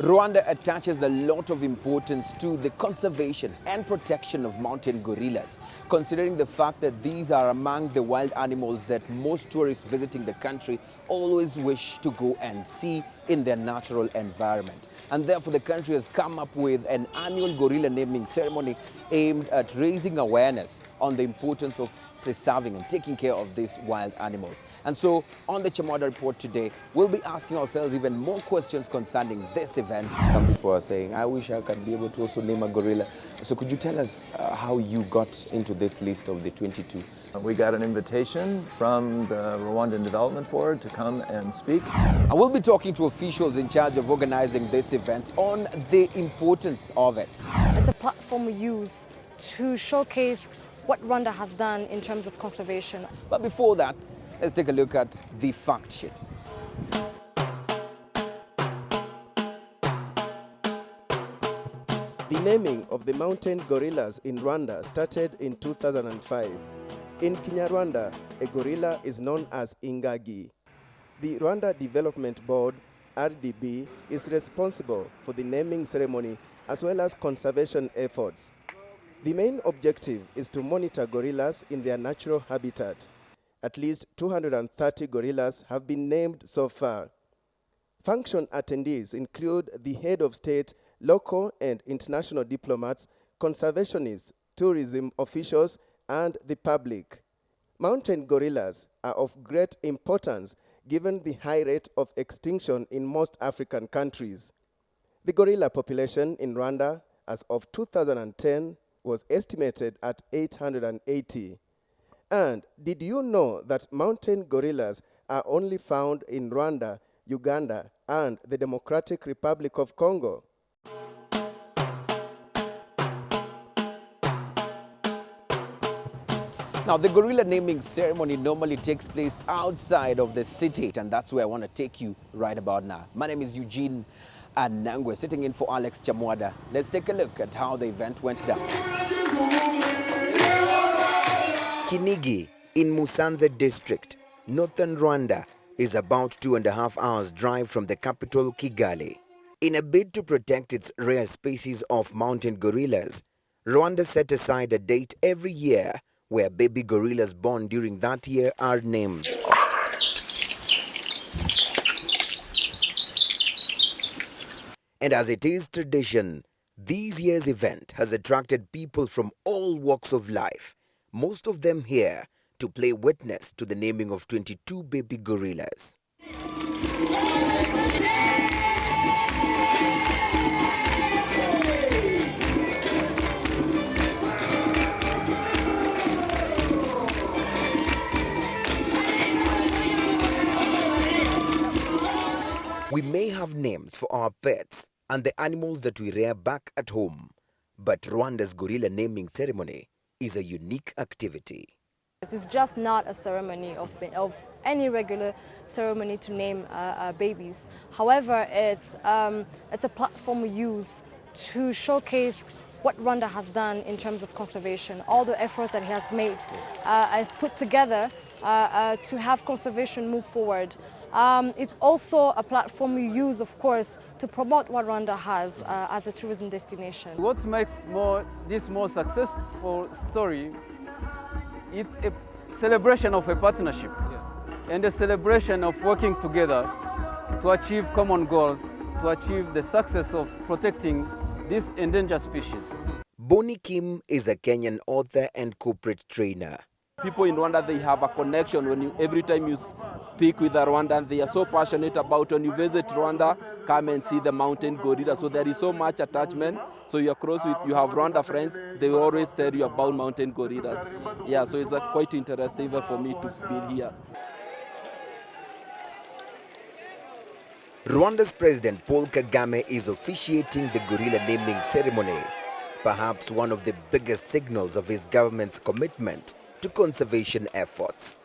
Rwanda attaches a lot of importance to the conservation and protection of mountain gorillas, considering the fact that these are among the wild animals that most tourists visiting the country always wish to go and see in their natural environment. And therefore, the country has come up with an annual gorilla naming ceremony aimed at raising awareness on the importance of preserving and taking care of these wild animals. And so on the Chamwada Report today, we'll be asking ourselves even more questions concerning this event. Some people are saying, I wish I could be able to also name a gorilla. So could you tell us how you got into this list of the 22? We got an invitation from the Rwandan Development Board to come and speak. I will be talking to officials in charge of organizing this event on the importance of it. It's a platform we use to showcase what Rwanda has done in terms of conservation. But before that, let's take a look at the fact sheet. The naming of the mountain gorillas in Rwanda started in 2005. In Kinyarwanda, a gorilla is known as Ingagi. The Rwanda Development Board, RDB, is responsible for the naming ceremony as well as conservation efforts. The main objective is to monitor gorillas in their natural habitat. At least 230 gorillas have been named so far. Function attendees include the head of state, local and international diplomats, conservationists, tourism officials, and the public. Mountain gorillas are of great importance given the high rate of extinction in most African countries. The gorilla population in Rwanda as of 2010 was estimated at 880. And did you know that mountain gorillas are only found in Rwanda, Uganda, and the Democratic Republic of Congo? Now, the gorilla naming ceremony normally takes place outside of the city, and that's where I want to take you right about now. My name is Eugene Anangwe, sitting in for Alex Chamwada. Let's take a look at how the event went down. Kinigi in Musanze district, northern Rwanda, is about 2.5 hours drive from the capital Kigali. In a bid to protect its rare species of mountain gorillas, Rwanda set aside a date every year where baby gorillas born during that year are named. And as it is tradition, this year's event has attracted people from all walks of life, most of them here to play witness to the naming of 22 baby gorillas. We may have names for our pets and the animals that we rear back at home, but Rwanda's gorilla naming ceremony is a unique activity. This is just not a ceremony of any regular ceremony to name babies. However, it's a platform we use to showcase what Rwanda has done in terms of conservation, all the efforts that he has made, has put together to have conservation move forward. It's also a platform we use, of course, to promote what Rwanda has as a tourism destination. What makes this more successful story, it's a celebration of a partnership and a celebration of working together to achieve common goals, to achieve the success of protecting this endangered species. Boni Kim is a Kenyan author and corporate trainer. People in Rwanda, they have a connection. Every time you speak with a Rwandan, they are so passionate about when you visit Rwanda, come and see the mountain gorilla. So there is so much attachment. So you have Rwanda friends, they will always tell you about mountain gorillas. Yeah, so it's quite interesting even for me to be here. Rwanda's President Paul Kagame is officiating the gorilla naming ceremony, perhaps one of the biggest signals of his government's commitment to conservation efforts.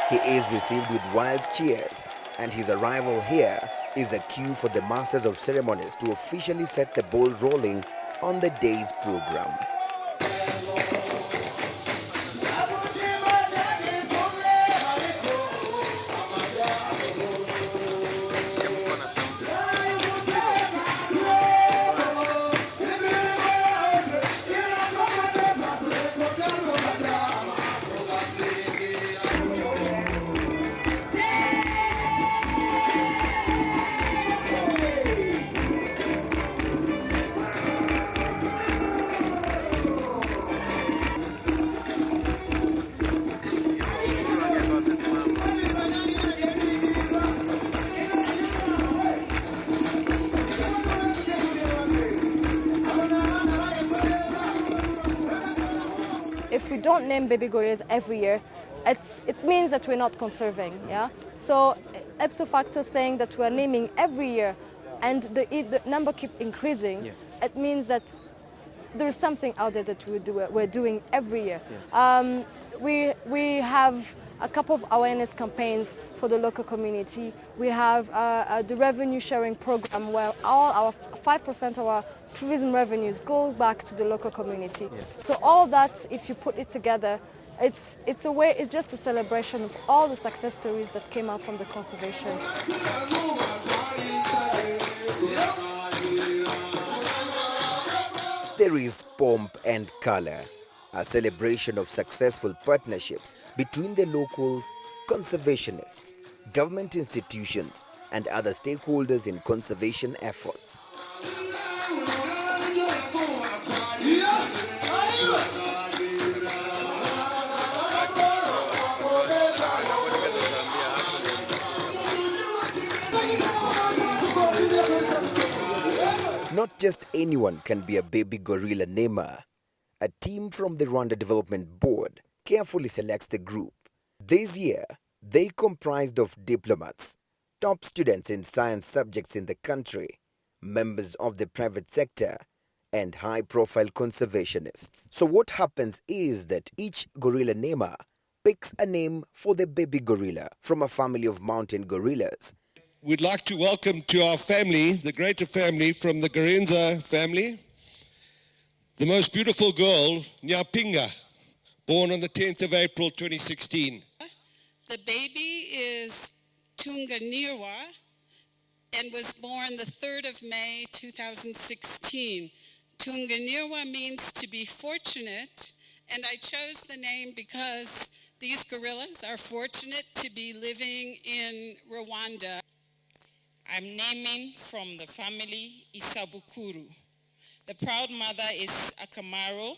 He is received with wild cheers, and his arrival here is a cue for the masters of ceremonies to officially set the ball rolling on the day's program. if we don't name baby gorillas every year, it means that we're not conserving. Yeah. So ipso facto saying that we're naming every year, and the number keeps increasing, it means that there's something out there that we're doing every year. We have a couple of awareness campaigns for the local community. We have the revenue sharing program where all our 5% of our tourism revenues go back to the local community. So all that, if you put it together, it's just a celebration of all the success stories that came out from the conservation. There is pomp and color, a celebration of successful partnerships between the locals, conservationists, government institutions, and other stakeholders in conservation efforts. Not just anyone can be a baby gorilla namer. A team from the Rwanda Development Board carefully selects the group. This year, they comprised of diplomats, top students in science subjects in the country, members of the private sector, and high-profile conservationists. So what happens is that each gorilla namer picks a name for the baby gorilla from a family of mountain gorillas. We'd like to welcome to our family, the greater family from the Garenza family, the most beautiful girl, Nyapinga, born on the 10th of April 2016. The baby is Tunganirwa and was born the 3rd of May 2016. Tunganirwa means to be fortunate, and I chose the name because these gorillas are fortunate to be living in Rwanda. I'm naming from the family Isabukuru. The proud mother is Akamaro.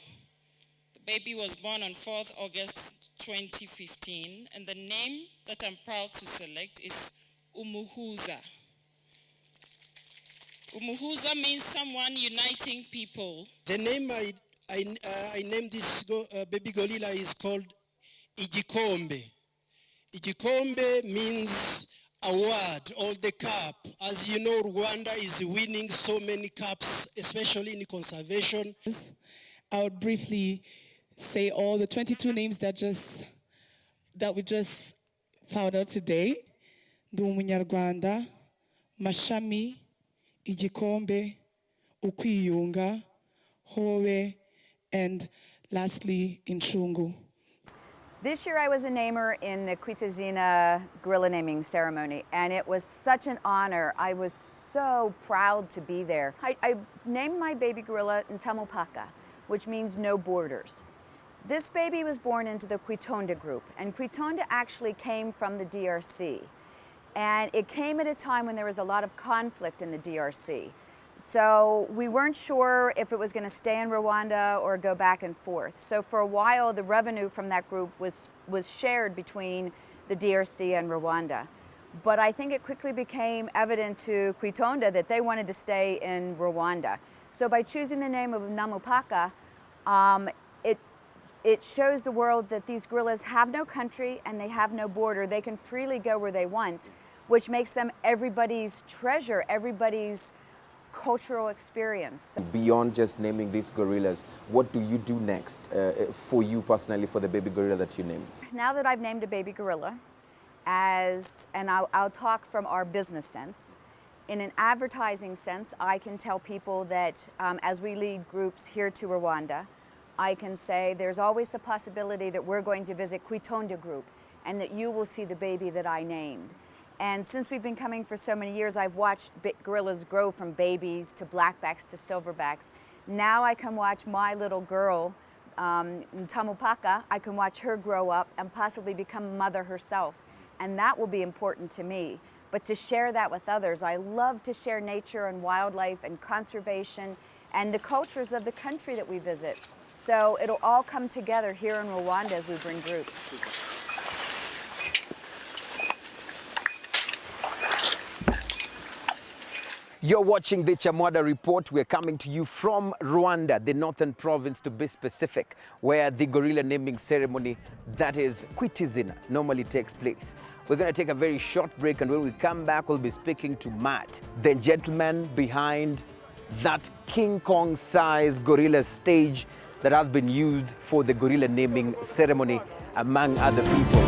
The baby was born on 4th August 2015, and the name that I'm proud to select is Umuhuza. Umuhuza means someone uniting people. The name I named this baby gorilla is called Igikombe. Igikombe means award or the cup. As you know, Rwanda is winning so many cups, especially in conservation. I would briefly say all the 22 names that we just found out today. Ndi Umunyarwanda, Mashami, Igikombe, Ukwiyunga, Howe, and lastly, Inchungu. This year I was a namer in the Kwitazina gorilla naming ceremony, and it was such an honor. I was so proud to be there. I named my baby gorilla Ntamupaka, which means no borders. This baby was born into the Kwitonda group, and Kwitonda actually came from the DRC. And it came at a time when there was a lot of conflict in the DRC. So we weren't sure if it was going to stay in Rwanda or go back and forth. So for a while, the revenue from that group was shared between the DRC and Rwanda. But I think it quickly became evident to Kwitonda that they wanted to stay in Rwanda. So by choosing the name of Namupaka, it shows the world that these gorillas have no country and they have no border. They can freely go where they want, which makes them everybody's treasure, everybody's cultural experience. Beyond just naming these gorillas, what do you do next for you personally for the baby gorilla that you named? Now that I've named a baby gorilla, and I'll talk from our business sense, in an advertising sense, I can tell people that as we lead groups here to Rwanda, I can say there's always the possibility that we're going to visit Kwitonda group and that you will see the baby that I named. And since we've been coming for so many years, I've watched gorillas grow from babies to blackbacks to silverbacks. Now I can watch my little girl, Ntamupaka, I can watch her grow up and possibly become a mother herself. And that will be important to me. But to share that with others, I love to share nature and wildlife and conservation and the cultures of the country that we visit. So it'll all come together here in Rwanda as we bring groups. You're watching the Chamwada Report. We're coming to you from Rwanda, the northern province to be specific, where the gorilla naming ceremony, that is Kwitizina, normally takes place. We're going to take a very short break, and when we come back, we'll be speaking to Matt, the gentleman behind that King Kong-sized gorilla stage that has been used for the gorilla naming ceremony, among other people.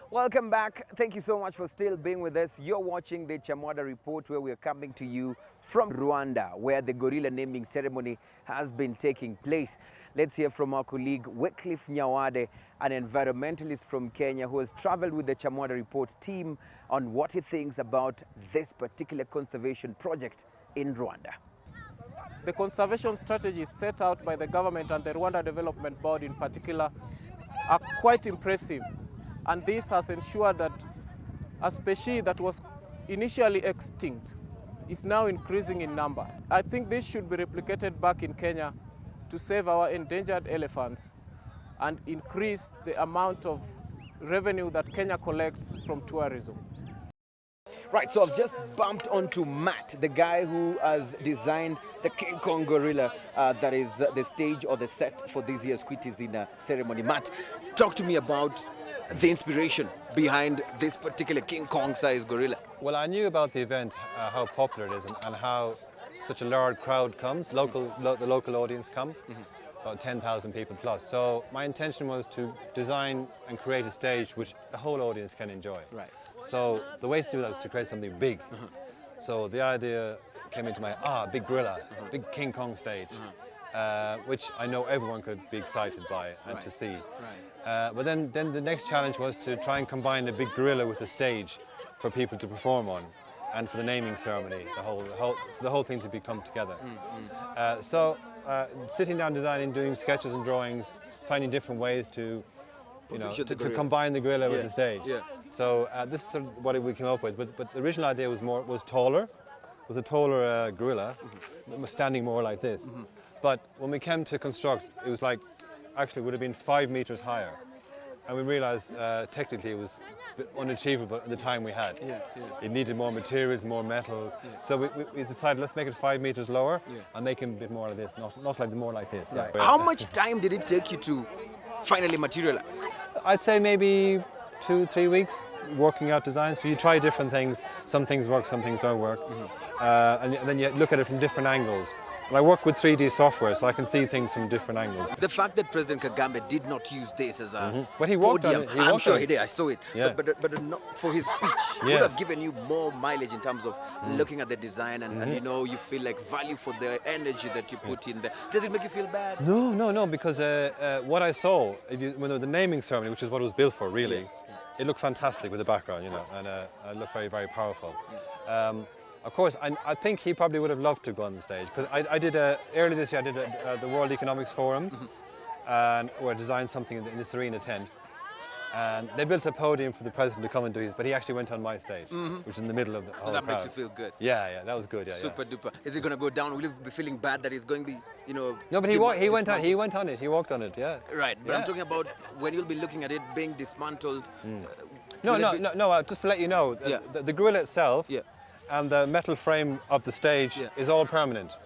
Welcome back. Thank you so much for still being with us. You're watching the Chamwada Report, where we're coming to you from Rwanda, where the gorilla naming ceremony has been taking place. Let's hear from our colleague Wycliffe Nyawade, an environmentalist from Kenya who has traveled with the Chamwada Report team on what he thinks about this particular conservation project in Rwanda. The conservation strategies set out by the government and the Rwanda Development Board in particular are quite impressive. And this has ensured that a species that was initially extinct is now increasing in number. I think this should be replicated back in Kenya to save our endangered elephants and increase the amount of revenue that Kenya collects from tourism. Right, so I've just bumped onto Matt, the guy who has designed the King Kong gorilla that is the stage or the set for this year's Kwitizina ceremony. Matt, talk to me about the inspiration behind this particular King Kong-sized gorilla. Well, I knew about the event, how popular it is, and how such a large crowd comes. The local audience come, about 10,000 people plus. So my intention was to design and create a stage which the whole audience can enjoy. Right. So the way to do that was to create something big. So the idea came into my big gorilla, big King Kong stage. Which I know everyone could be excited by and to see. But then the next challenge was to try and combine a big gorilla with a stage for people to perform on, and for the naming ceremony, the whole thing to come together. So sitting down, designing, doing sketches and drawings, finding different ways to combine the gorilla with the stage. So this is sort of what we came up with. But the original idea was taller, was a taller gorilla, standing more like this. But when we came to construct, it was like, actually it would have been 5 meters higher. And we realized technically it was unachievable at the time we had. It needed more materials, more metal. So we decided, let's make it 5 meters lower and make him a bit more like this, not like more like this. Right. How much time did it take you to finally materialize? I'd say maybe 2-3 weeks working out designs. You try different things. Some things work, some things don't work. And then you look at it from different angles. And I work with 3D software, so I can see things from different angles. The fact that President Kagame did not use this as a But he walked podium, on it. I'm sure he did, I saw it. Yeah. But not for his speech. Would have given you more mileage in terms of looking at the design and you feel like value for the energy that you put in there. Does it make you feel bad? No, because what I saw, when the naming ceremony, which is what it was built for, really, it looked fantastic with the background, and it looked very, very powerful. Of course, I think he probably would have loved to go on the stage, because I did earlier this year. I did the World Economics Forum, and we designed something in the Serena tent, and they built a podium for the president to come and do his. But he actually went on my stage, which is in the middle of the whole crowd. That makes you feel good. Yeah, that was good. Yeah, super duper. Is it going to go down? Will you be feeling bad that it's going to be, No, but he went on it. He walked on it. Yeah. Right, but I'm talking about when you'll be looking at it being dismantled. No. Just to let you know, the gorilla itself. And the metal frame of the stage is all permanent.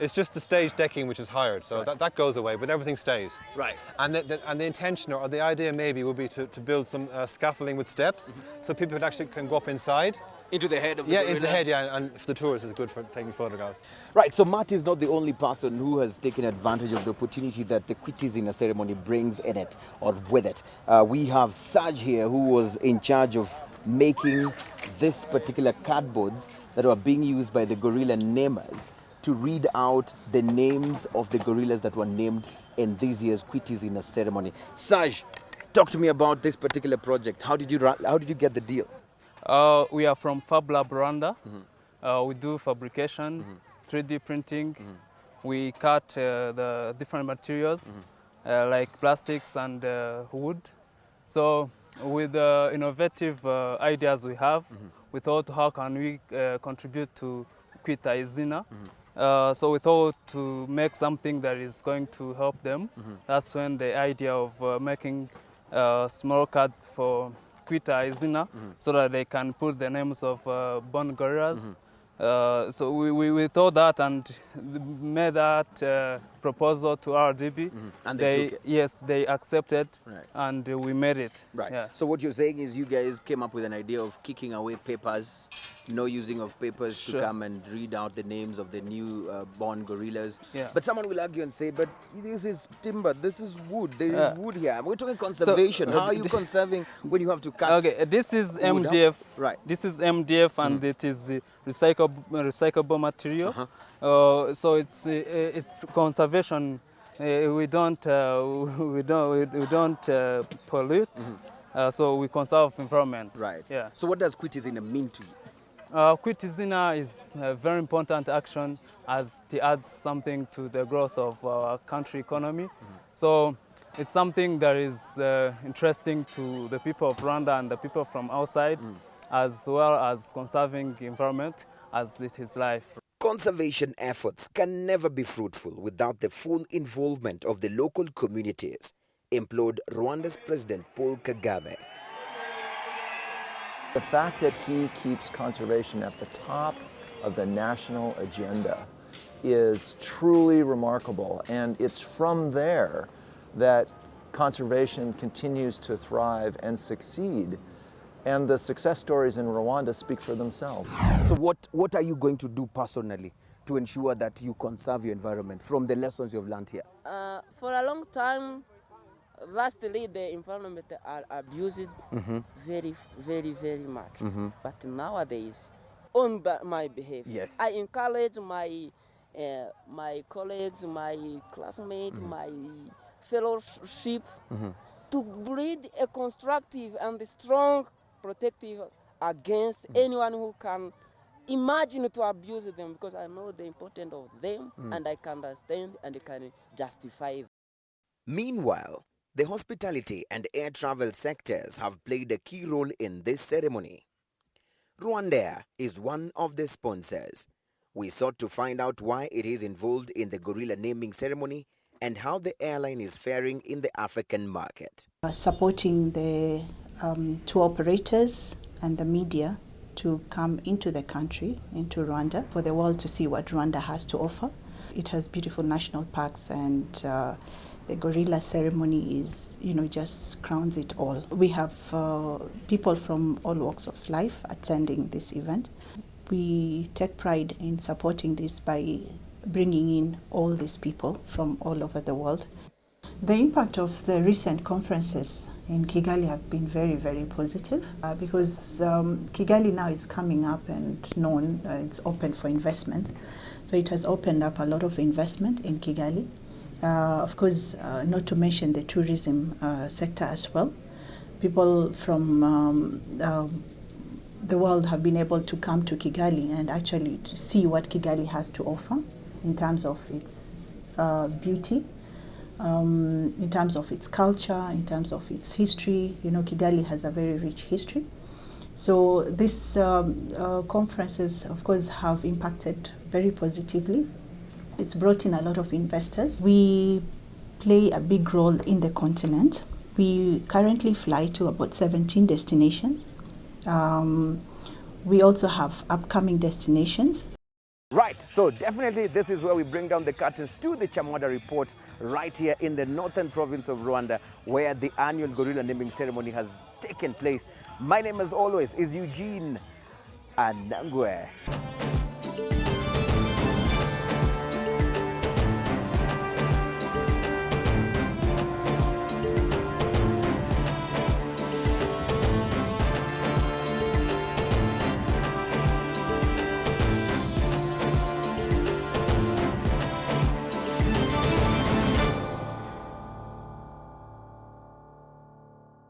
It's just the stage decking which is hired, so that goes away, but everything stays. Right. And the intention or the idea maybe would be to build some scaffolding with steps, so people can go up inside. Into the head of the gorilla? Into the head, and for the tourists it's good for taking photographs. Right, so Matt is not the only person who has taken advantage of the opportunity that the Kwitizina ceremony brings in it, or with it. We have Saj here, who was in charge of making this particular cardboards that were being used by the gorilla namers to read out the names of the gorillas that were named in this year's Kwitizina ceremony. Saj, talk to me about this particular project. How did you get the deal? We are from Fab Lab Rwanda. We do fabrication, 3D printing. We cut the different materials like plastics and wood. So with the innovative ideas we have, we thought, how can we contribute to Kwitizina? So we thought to make something that is going to help them. That's when the idea of making small cards for quit izina so that they can put the names of born gorillas. So we thought that and made that proposal to RDB. And they took it? Yes, they accepted, Right. and we made it. Right. Yeah. So what you're saying is you guys came up with an idea of kicking away papers, no using of papers Sure. to come and read out the names of the new born gorillas. Yeah. But someone will argue and say, but this is timber, this is wood, there is Yeah. wood here. We're talking conservation. How are you conserving when you have to cut? Okay, this is wood up? MDF. Right. This is MDF, and it is recyclable material. So it's conservation. We don't pollute. So we conserve environment. Right. Yeah. So what does quitizina mean to you? Quitizina is a very important action as it adds something to the growth of our country economy. So it's something that is interesting to the people of Rwanda and the people from outside, as well as conserving environment as it is life. Conservation efforts can never be fruitful without the full involvement of the local communities, implored Rwanda's President Paul Kagame. The fact that he keeps conservation at the top of the national agenda is truly remarkable, and it's from there that conservation continues to thrive and succeed. And the success stories in Rwanda speak for themselves. So what are you going to do personally to ensure that you conserve your environment from the lessons you've learned here? For a long time, vastly the environment are abused very, very, very much. But nowadays, on my behavior, Yes. I encourage my colleagues, my classmates, my fellowship to breed a constructive and strong protective against anyone who can imagine to abuse them, because I know the importance of them and I can understand and can justify them. Meanwhile, the hospitality and air travel sectors have played a key role in this ceremony. Rwanda is one of the sponsors. We sought to find out why it is involved in the gorilla naming ceremony and how the airline is faring in the African market. Supporting the tour operators and the media to come into the country, into Rwanda, for the world to see what Rwanda has to offer. It has beautiful national parks, and the gorilla ceremony is, just crowns it all. We have people from all walks of life attending this event. We take pride in supporting this by bringing in all these people from all over the world. The impact of the recent conferences in Kigali have been very, very positive because Kigali now is coming up and known, it's open for investment. So it has opened up a lot of investment in Kigali. Of course, not to mention the tourism sector as well. People from the world have been able to come to Kigali and actually to see what Kigali has to offer in terms of its beauty, in terms of its culture, in terms of its history. Kigali has a very rich history. So these conferences, of course, have impacted very positively. It's brought in a lot of investors. We play a big role in the continent. We currently fly to about 17 destinations. We also have upcoming destinations. Right, so definitely this is where we bring down the curtains to the Chamwada Report right here in the northern province of Rwanda, where the annual gorilla naming ceremony has taken place. My name, as always, is Eugene Anangwe.